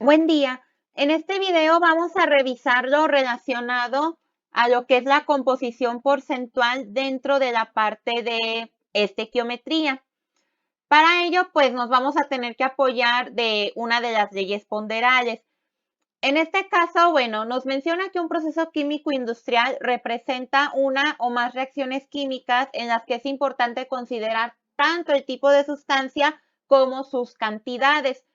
Buen día. En este video vamos a revisar lo relacionado a lo que es la composición porcentual dentro de la parte de estequiometría. Para ello, pues nos vamos a tener que apoyar de una de las leyes ponderales. En este caso, bueno, nos menciona que un proceso químico industrial representa una o más reacciones químicas en las que es importante considerar tanto el tipo de sustancia como sus cantidades.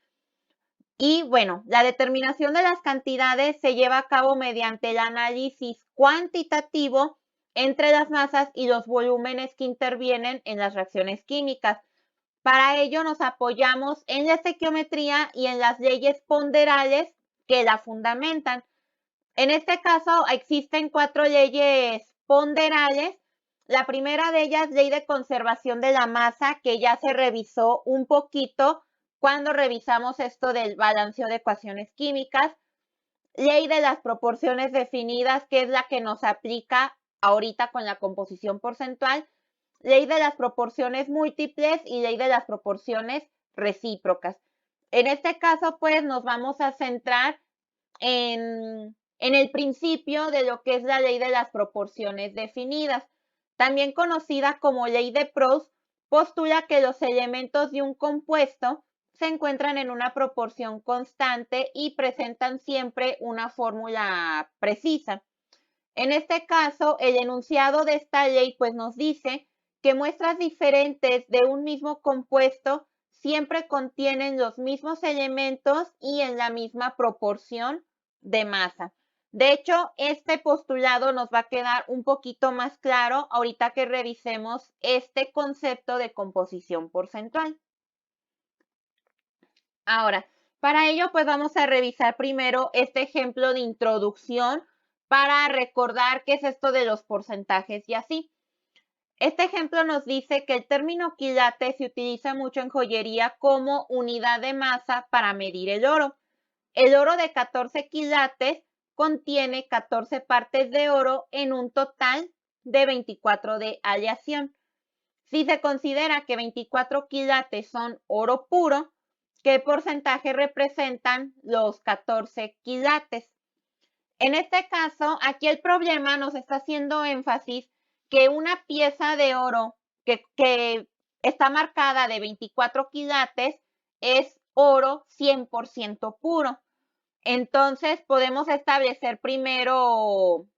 Y bueno, la determinación de las cantidades se lleva a cabo mediante el análisis cuantitativo entre las masas y los volúmenes que intervienen en las reacciones químicas. Para ello nos apoyamos en la estequiometría y en las leyes ponderales que la fundamentan. En este caso existen 4 leyes ponderales. La primera de ellas, ley de conservación de la masa, que ya se revisó un poquito cuando revisamos esto del balanceo de ecuaciones químicas. Ley de las proporciones definidas, que es la que nos aplica ahorita con la composición porcentual. Ley de las proporciones múltiples y ley de las proporciones recíprocas. En este caso, pues nos vamos a centrar en el principio de lo que es la ley de las proporciones definidas. También conocida como ley de Proust, postula que los elementos de un compuesto se encuentran en una proporción constante y presentan siempre una fórmula precisa. En este caso, el enunciado de esta ley pues nos dice que muestras diferentes de un mismo compuesto siempre contienen los mismos elementos y en la misma proporción de masa. De hecho, este postulado nos va a quedar un poquito más claro ahorita que revisemos este concepto de composición porcentual. Ahora, para ello, pues vamos a revisar primero este ejemplo de introducción para recordar qué es esto de los porcentajes y así. Este ejemplo nos dice que el término quilate se utiliza mucho en joyería como unidad de masa para medir el oro. El oro de 14 quilates contiene 14 partes de oro en un total de 24 de aleación. Si se considera que 24 quilates son oro puro, ¿qué porcentaje representan los 14 quilates? En este caso, aquí el problema nos está haciendo énfasis que una pieza de oro que está marcada de 24 quilates es oro 100% puro. Entonces, podemos establecer primero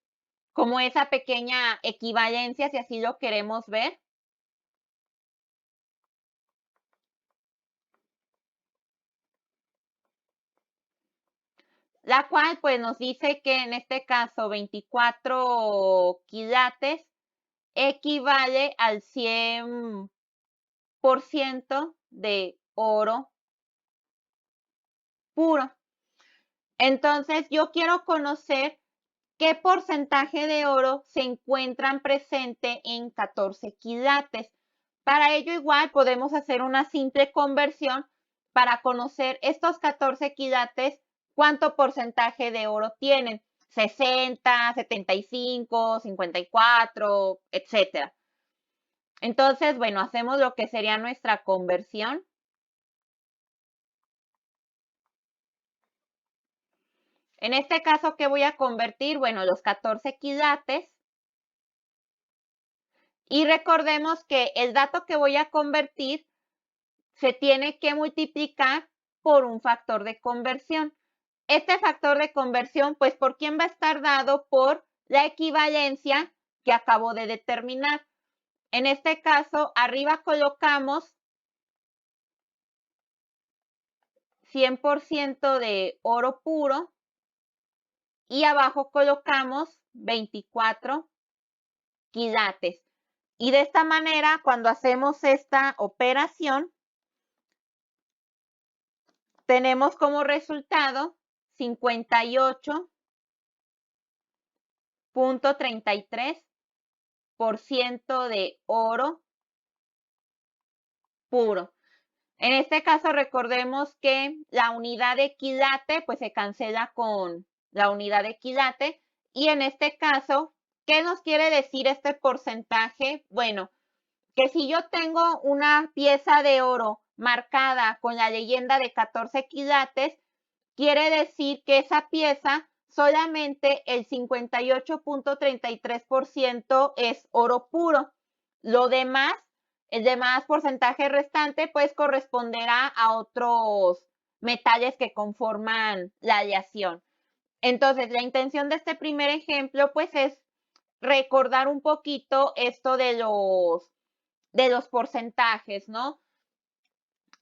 como esa pequeña equivalencia, si así lo queremos ver. La cual pues nos dice que en este caso 24 quilates equivale al 100% de oro puro. Entonces yo quiero conocer qué porcentaje de oro se encuentran presente en 14 quilates. Para ello igual podemos hacer una simple conversión para conocer estos 14 quilates, cuánto porcentaje de oro tienen. 60, 75, 54, etcétera. Entonces, bueno, hacemos lo que sería nuestra conversión. En este caso, ¿qué voy a convertir? Bueno, los 14 quilates. Y recordemos que el dato que voy a convertir se tiene que multiplicar por un factor de conversión. Este factor de conversión, pues, ¿por quién va a estar dado? Por la equivalencia que acabo de determinar. En este caso, arriba colocamos 100% de oro puro y abajo colocamos 24 quilates. Y de esta manera, cuando hacemos esta operación, tenemos como resultado 58.33% de oro puro. En este caso, recordemos que la unidad de quilate pues se cancela con la unidad de quilate y en este caso, ¿qué nos quiere decir este porcentaje? Bueno, que si yo tengo una pieza de oro marcada con la leyenda de 14 quilates, quiere decir que esa pieza solamente el 58.33% es oro puro. Lo demás, el demás porcentaje restante, pues corresponderá a otros metales que conforman la aleación. Entonces, la intención de este primer ejemplo, pues es recordar un poquito esto de los porcentajes, ¿no?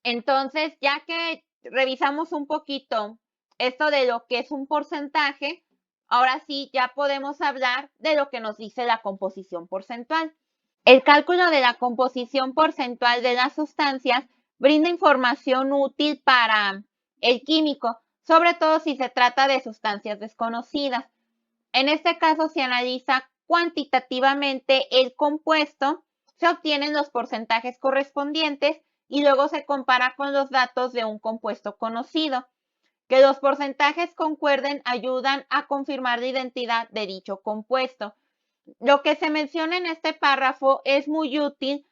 Entonces, ya que revisamos un poquito esto de lo que es un porcentaje, ahora sí ya podemos hablar de lo que nos dice la composición porcentual. El cálculo de la composición porcentual de las sustancias brinda información útil para el químico, sobre todo si se trata de sustancias desconocidas. En este caso, se analiza cuantitativamente el compuesto, se obtienen los porcentajes correspondientes y luego se compara con los datos de un compuesto conocido. Que los porcentajes concuerden ayudan a confirmar la identidad de dicho compuesto. Lo que se menciona en este párrafo es muy útil,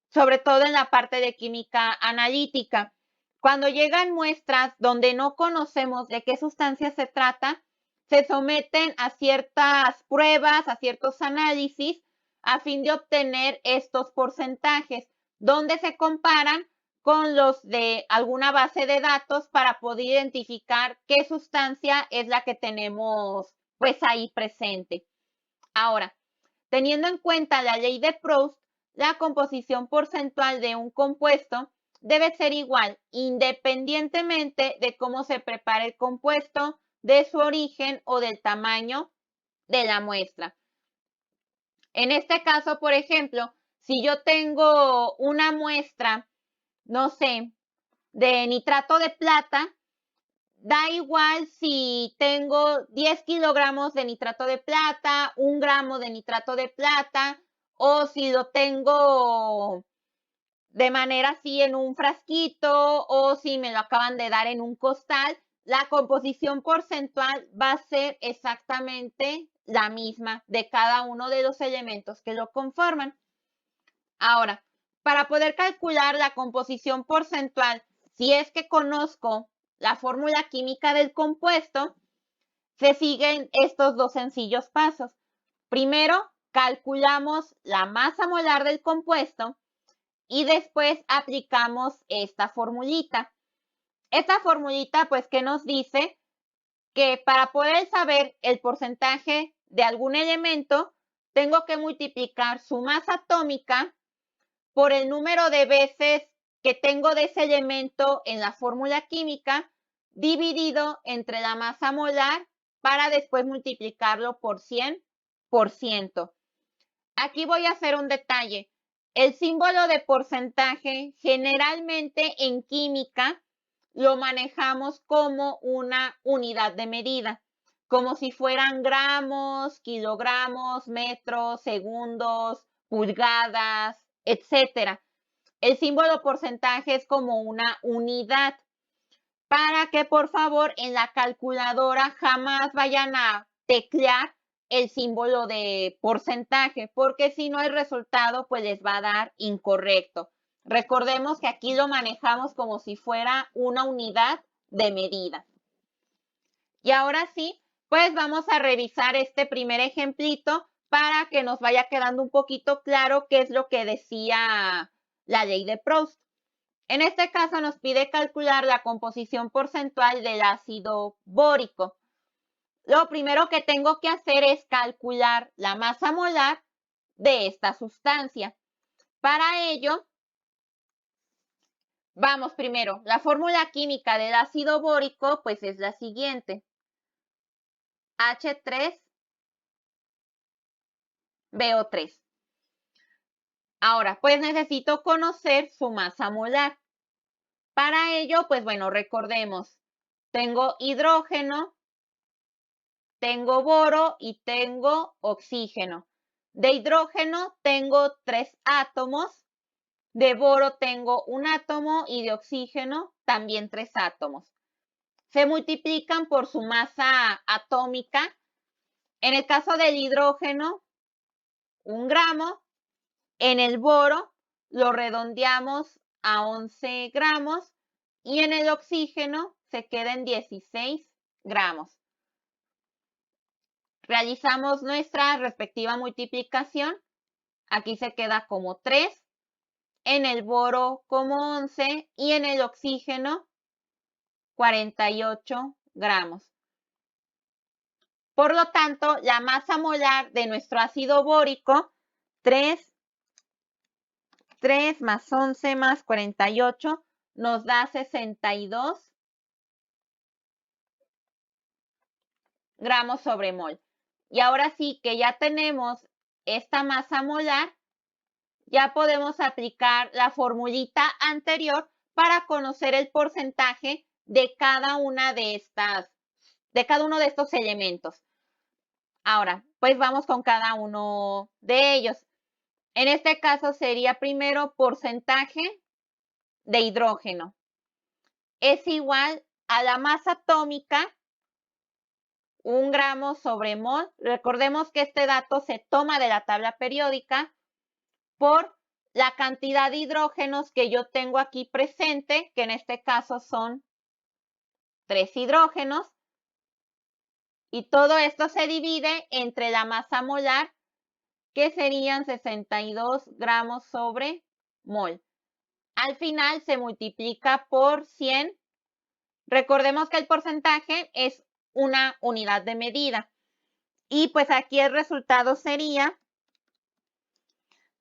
sobre todo en la parte de química analítica. Cuando llegan muestras donde no conocemos de qué sustancia se trata, se someten a ciertas pruebas, a ciertos análisis, a fin de obtener estos porcentajes, donde se comparan con los de alguna base de datos para poder identificar qué sustancia es la que tenemos pues ahí presente. Ahora, teniendo en cuenta la ley de Proust, la composición porcentual de un compuesto debe ser igual independientemente de cómo se prepare el compuesto, de su origen o del tamaño de la muestra. En este caso, por ejemplo, si yo tengo una muestra, no sé, de nitrato de plata, da igual si tengo 10 kilogramos de nitrato de plata, 1 gramo de nitrato de plata, o si lo tengo de manera así en un frasquito, o si me lo acaban de dar en un costal, la composición porcentual va a ser exactamente la misma de cada uno de los elementos que lo conforman. Ahora, para poder calcular la composición porcentual, si es que conozco la fórmula química del compuesto, se siguen estos dos sencillos pasos. Primero, calculamos la masa molar del compuesto y después aplicamos esta formulita. Esta formulita, pues, ¿qué nos dice? Que para poder saber el porcentaje de algún elemento, tengo que multiplicar su masa atómica por el número de veces que tengo de ese elemento en la fórmula química dividido entre la masa molar para después multiplicarlo por 100%. Aquí voy a hacer un detalle. El símbolo de porcentaje generalmente en química lo manejamos como una unidad de medida, como si fueran gramos, kilogramos, metros, segundos, pulgadas, etcétera. El símbolo porcentaje es como una unidad para que por favor en la calculadora jamás vayan a teclear el símbolo de porcentaje, porque si no el resultado pues les va a dar incorrecto. Recordemos que aquí lo manejamos como si fuera una unidad de medida. Y ahora sí, pues vamos a revisar este primer ejemplito para que nos vaya quedando un poquito claro qué es lo que decía la ley de Proust. En este caso nos pide calcular la composición porcentual del ácido bórico. Lo primero que tengo que hacer es calcular la masa molar de esta sustancia. Para ello, vamos primero, la fórmula química del ácido bórico pues es la siguiente. H3BO3. Ahora, pues necesito conocer su masa molar. Para ello, pues bueno, recordemos, tengo hidrógeno, tengo boro y tengo oxígeno. De hidrógeno tengo 3 átomos, de boro tengo 1 átomo y de oxígeno también 3 átomos. Se multiplican por su masa atómica. En el caso del hidrógeno, 1 gramo. En el boro lo redondeamos a 11 gramos y en el oxígeno se queda en 16 gramos. Realizamos nuestra respectiva multiplicación. Aquí se queda como 3, en el boro como 11 y en el oxígeno 48 gramos. Por lo tanto, la masa molar de nuestro ácido bórico, 3 más 11 más 48, nos da 62 gramos sobre mol. Y ahora sí que ya tenemos esta masa molar, ya podemos aplicar la formulita anterior para conocer el porcentaje de cada una de cada uno de estos elementos. Ahora, pues vamos con cada uno de ellos. En este caso sería primero porcentaje de hidrógeno. Es igual a la masa atómica, 1 gramo sobre mol. Recordemos que este dato se toma de la tabla periódica por la cantidad de hidrógenos que yo tengo aquí presente, que en este caso son 3 hidrógenos. Y todo esto se divide entre la masa molar, que serían 62 gramos sobre mol. Al final se multiplica por 100. Recordemos que el porcentaje es una unidad de medida. Y pues aquí el resultado sería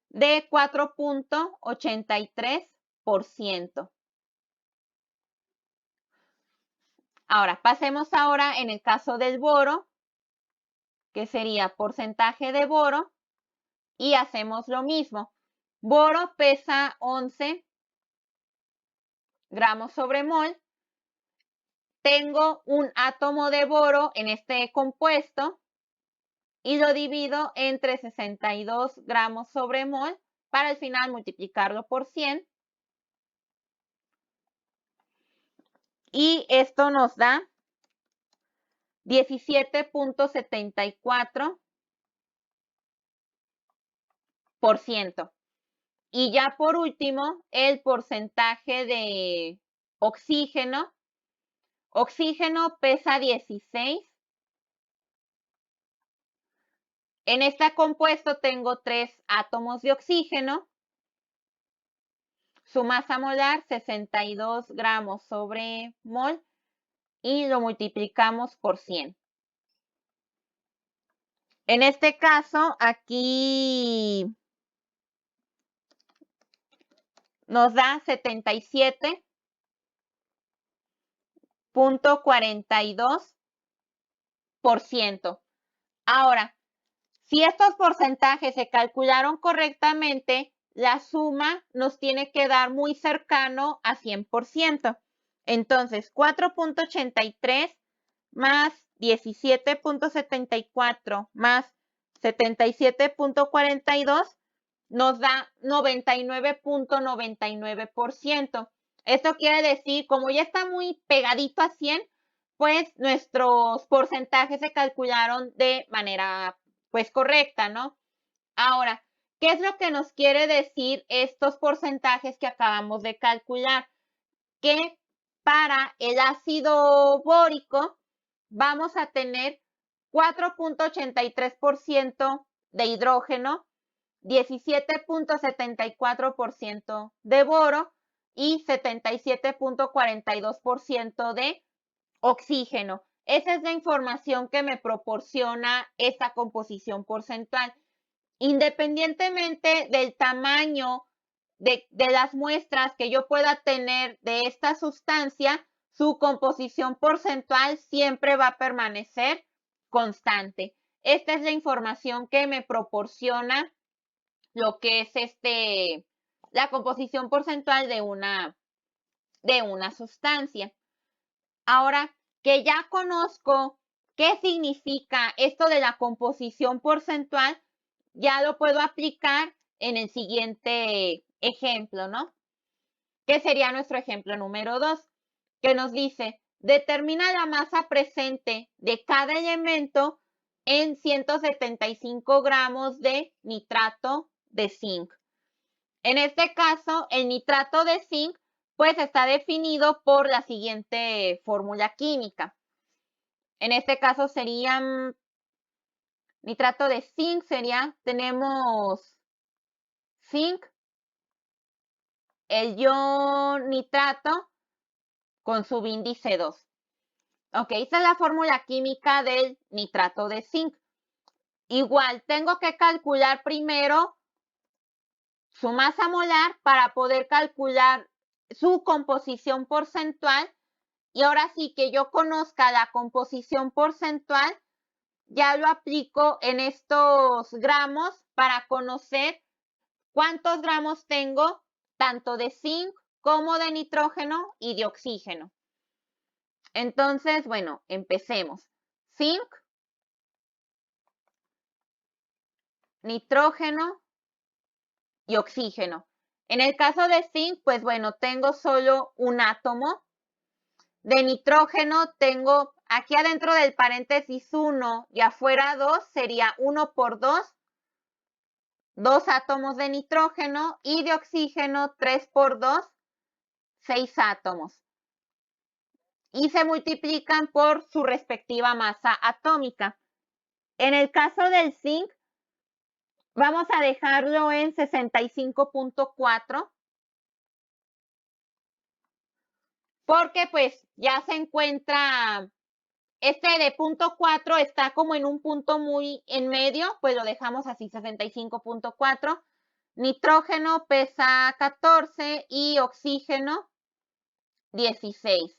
de 4.83%. Ahora, pasemos ahora en el caso del boro, que sería porcentaje de boro, y hacemos lo mismo. Boro pesa 11 gramos sobre mol. Tengo un átomo de boro en este compuesto y lo divido entre 62 gramos sobre mol para al final multiplicarlo por 100. Y esto nos da 17.74%. Y ya por último, el porcentaje de oxígeno. Oxígeno pesa 16. En este compuesto tengo 3 átomos de oxígeno. Su masa molar, 62 gramos sobre mol. Y lo multiplicamos por 100. En este caso, aquí nos da 77.42%. Ahora, si estos porcentajes se calcularon correctamente, la suma nos tiene que dar muy cercano a 100%. Entonces, 4.83 más 17.74 más 77.42 nos da 99.99%. Esto quiere decir, como ya está muy pegadito a 100, pues nuestros porcentajes se calcularon de manera pues correcta, ¿no? Ahora, ¿qué es lo que nos quiere decir estos porcentajes que acabamos de calcular? Que para el ácido bórico vamos a tener 4.83% de hidrógeno, 17.74% de boro y 77.42% de oxígeno. Esa es la información que me proporciona esta composición porcentual. Independientemente del tamaño de las muestras que yo pueda tener de esta sustancia, su composición porcentual siempre va a permanecer constante. Esta es la información que me proporciona lo que es la composición porcentual de una sustancia. Ahora que ya conozco qué significa esto de la composición porcentual, ya lo puedo aplicar en el siguiente ejemplo, ¿no? Que sería nuestro ejemplo número 2, que nos dice, determina la masa presente de cada elemento en 175 gramos de nitrato de zinc. En este caso, el nitrato de zinc pues está definido por la siguiente fórmula química. En este caso serían nitrato de zinc, tenemos zinc, el ion nitrato con subíndice 2. Ok, esta es la fórmula química del nitrato de zinc. Igual, tengo que calcular primero su masa molar para poder calcular su composición porcentual. Y ahora sí que yo conozca la composición porcentual, ya lo aplico en estos gramos para conocer cuántos gramos tengo tanto de zinc como de nitrógeno y de oxígeno. Entonces, bueno, empecemos. Zinc, nitrógeno y oxígeno. En el caso de zinc, pues bueno, tengo solo un átomo. De nitrógeno tengo aquí adentro del paréntesis 1 y afuera 2, sería 1 por 2, 2 átomos de nitrógeno, y de oxígeno 3 por 2, 6 átomos. Y se multiplican por su respectiva masa atómica. En el caso del zinc, vamos a dejarlo en 65.4, porque pues ya se encuentra, este de punto 4 está como en un punto muy en medio, pues lo dejamos así, 65.4. Nitrógeno pesa 14 y oxígeno 16.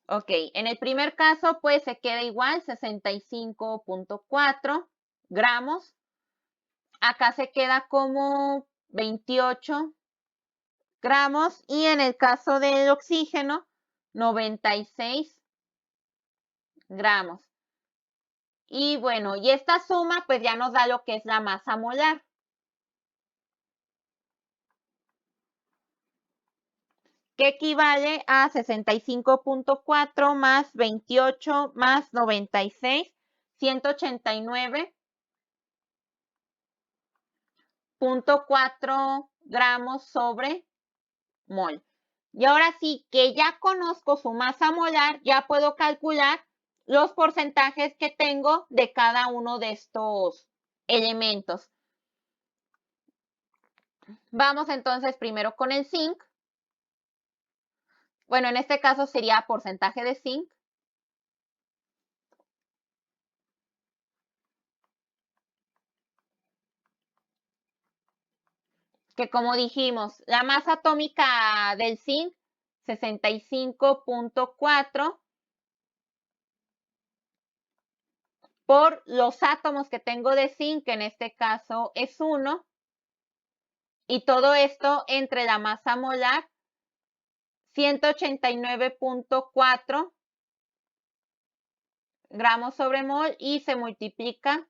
Ok, en el primer caso pues se queda igual, 65.4 gramos. Acá se queda como 28 gramos, y en el caso del oxígeno, 96 gramos. Y bueno, y esta suma pues ya nos da lo que es la masa molar. Que equivale a 65.4 más 28 más 96, 189.4 gramos sobre mol. Y ahora sí que ya conozco su masa molar, ya puedo calcular los porcentajes que tengo de cada uno de estos elementos. Vamos entonces primero con el zinc. Bueno, en este caso sería porcentaje de zinc. Que como dijimos, la masa atómica del zinc, 65.4, por los átomos que tengo de zinc, que en este caso es 1, y todo esto entre la masa molar, 189.4 gramos sobre mol, y se multiplica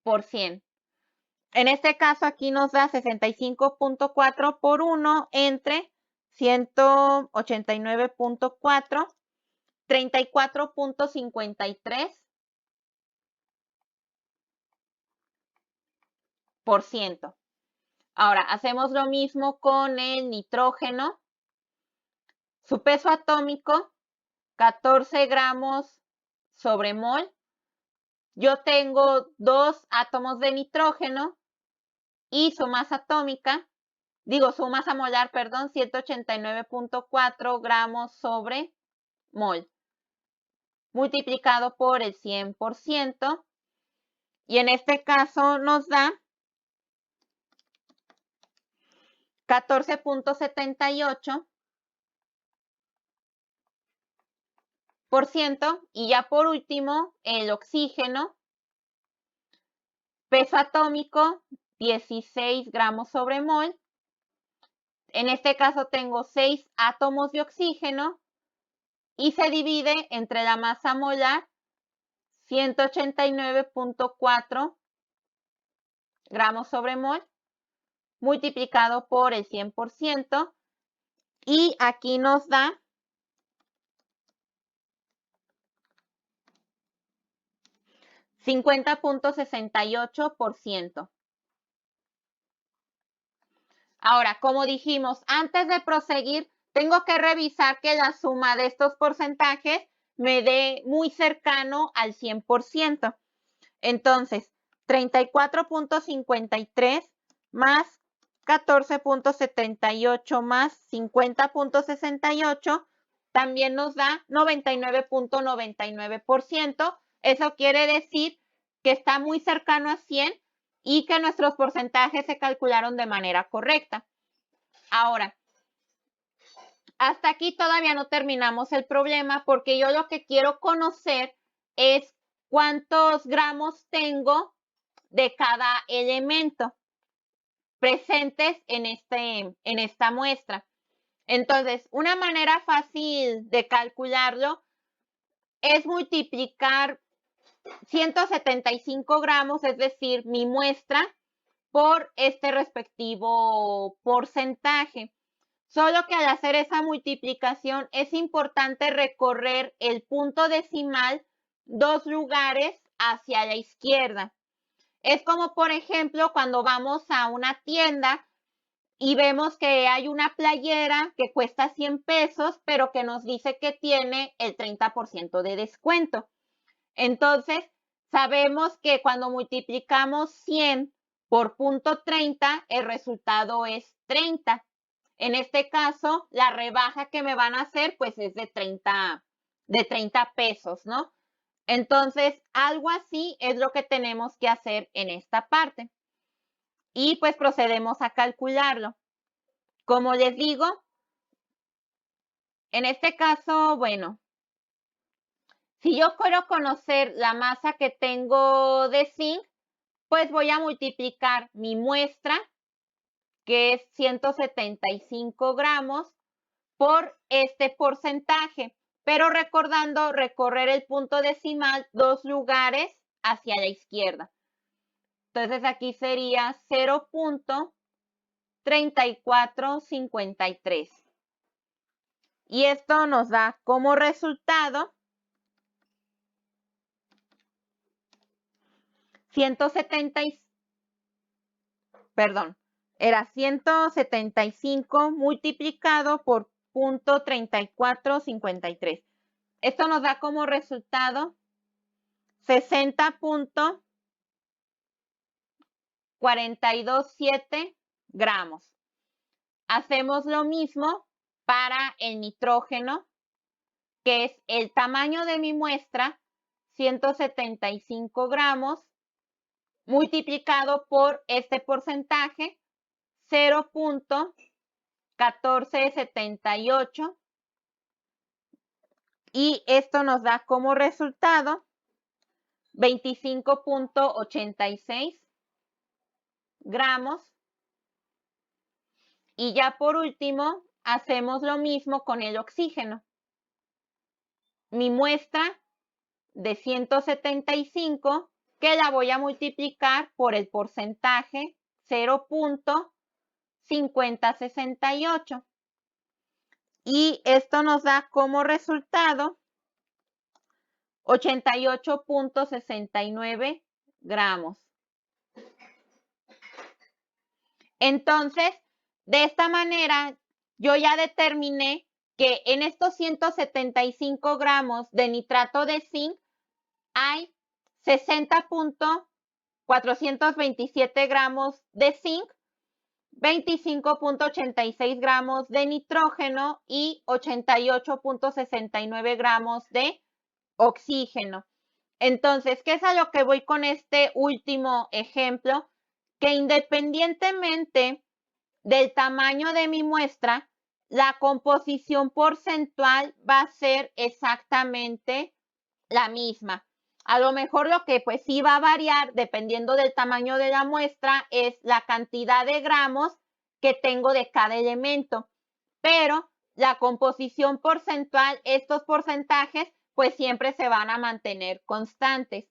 por 100. En este caso aquí nos da 65.4 por 1 entre 189.4, 34.53%. Ahora, hacemos lo mismo con el nitrógeno. Su peso atómico, 14 gramos sobre mol. Yo tengo 2 átomos de nitrógeno y su masa atómica, su masa molar, perdón, 189.4 gramos sobre mol, multiplicado por el 100%, y en este caso nos da 14.78%, y ya por último el oxígeno, peso atómico 16 gramos sobre mol. En este caso tengo 6 átomos de oxígeno y se divide entre la masa molar, 189.4 gramos sobre mol, multiplicado por el 100%, y aquí nos da 50.68%. Ahora, como dijimos, antes de proseguir, tengo que revisar que la suma de estos porcentajes me dé muy cercano al 100%. Entonces, 34.53 más 14.78 más 50.68 también nos da 99.99%. Eso quiere decir que está muy cercano a 100 y que nuestros porcentajes se calcularon de manera correcta. Ahora, hasta aquí todavía no terminamos el problema porque yo lo que quiero conocer es cuántos gramos tengo de cada elemento presentes en esta muestra. Entonces, una manera fácil de calcularlo es multiplicar 175 gramos, es decir, mi muestra, por este respectivo porcentaje. Solo que al hacer esa multiplicación es importante recorrer el punto decimal 2 lugares hacia la izquierda. Es como, por ejemplo, cuando vamos a una tienda y vemos que hay una playera que cuesta 100 pesos, pero que nos dice que tiene el 30% de descuento. Entonces, sabemos que cuando multiplicamos 100 por punto 30, el resultado es 30. En este caso, la rebaja que me van a hacer, pues es de 30 pesos, ¿no? Entonces, algo así es lo que tenemos que hacer en esta parte. Y pues procedemos a calcularlo. Como les digo, en este caso, bueno, si yo quiero conocer la masa que tengo de zinc, pues voy a multiplicar mi muestra, que es 175 gramos, por este porcentaje, pero recordando recorrer el punto decimal 2 lugares hacia la izquierda. Entonces aquí sería 0.3453. Y esto nos da como resultado 175 multiplicado por 0.3453. Esto nos da como resultado 60.427 gramos. Hacemos lo mismo para el nitrógeno, que es el tamaño de mi muestra, 175 gramos, multiplicado por este porcentaje, 0.1478. Y esto nos da como resultado 25.86 gramos. Y ya por último, hacemos lo mismo con el oxígeno. Mi muestra de 175, que la voy a multiplicar por el porcentaje 0.5068. Y esto nos da como resultado 88.69 gramos. Entonces, de esta manera, yo ya determiné que en estos 175 gramos de nitrato de zinc hay 60.427 gramos de zinc, 25.86 gramos de nitrógeno y 88.69 gramos de oxígeno. Entonces, ¿qué es a lo que voy con este último ejemplo? Que independientemente del tamaño de mi muestra, la composición porcentual va a ser exactamente la misma. A lo mejor lo que pues sí va a variar dependiendo del tamaño de la muestra es la cantidad de gramos que tengo de cada elemento, pero la composición porcentual, estos porcentajes, pues siempre se van a mantener constantes.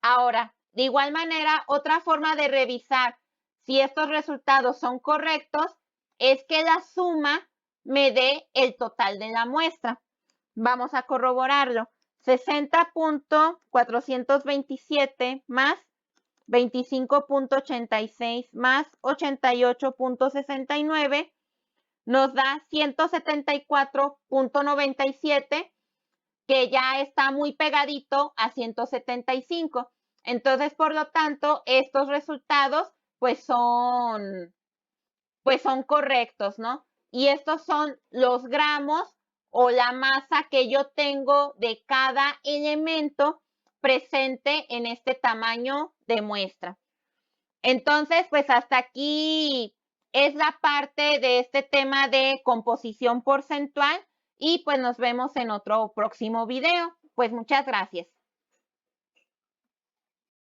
Ahora, de igual manera, otra forma de revisar si estos resultados son correctos es que la suma me dé el total de la muestra. Vamos a corroborarlo. 60.427 más 25.86 más 88.69 nos da 174.97, que ya está muy pegadito a 175. Entonces, por lo tanto, estos resultados pues son correctos, ¿no? Y estos son los gramos o la masa que yo tengo de cada elemento presente en este tamaño de muestra. Entonces, pues hasta aquí es la parte de este tema de composición porcentual y pues nos vemos en otro próximo video. Pues muchas gracias.